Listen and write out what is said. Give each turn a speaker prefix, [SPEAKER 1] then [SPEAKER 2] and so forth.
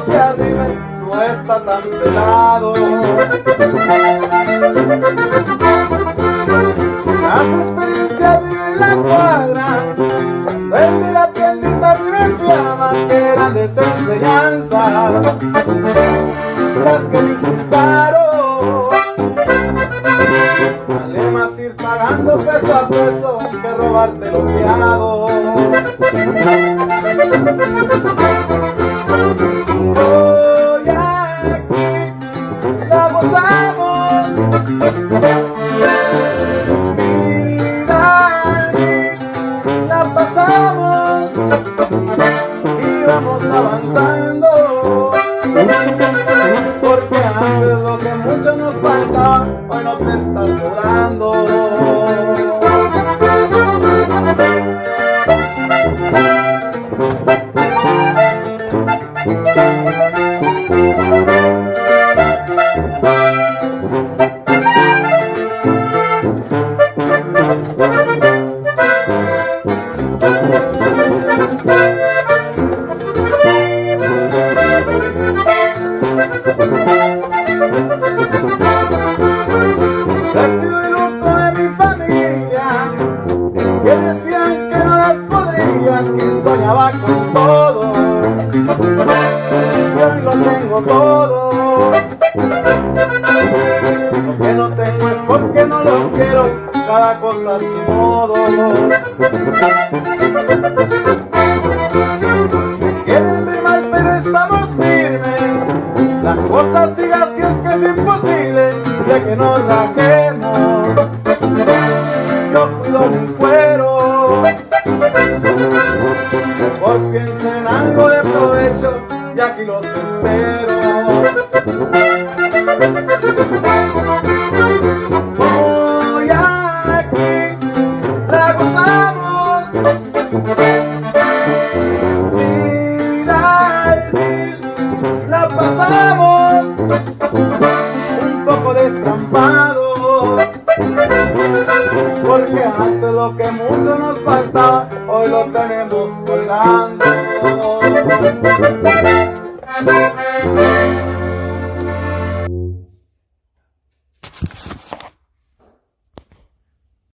[SPEAKER 1] se arrimen, no está tan pelado. Las experiencias de la cuadra, de la tiendita me inflama, que eran de esa enseñanza, las que me inculcaron. Vale más ir pagando peso a peso que robarte lo fiado. Hoy aquí la gozamos, mira aquí la pasamos y vamos avanzando, porque antes lo que mucho nos faltaba hoy nos está sobrando. Vestido y loco de mi familia, que decían que no las podría, que soñaba con todo, y hoy lo tengo todo. Lo que no tengo es porque no lo quiero, cada cosa a su modo. Quieren ver mal pero estamos firmes, la cosa sigue así, es que es imposible de que nos rajemos. Yo cuido mi cuero, mejor piensen en algo de provecho y aquí los espero. Hoy aquí la gozamos, la pasamos un poco destrampados, porque antes lo que mucho nos faltaba hoy lo tenemos colgando.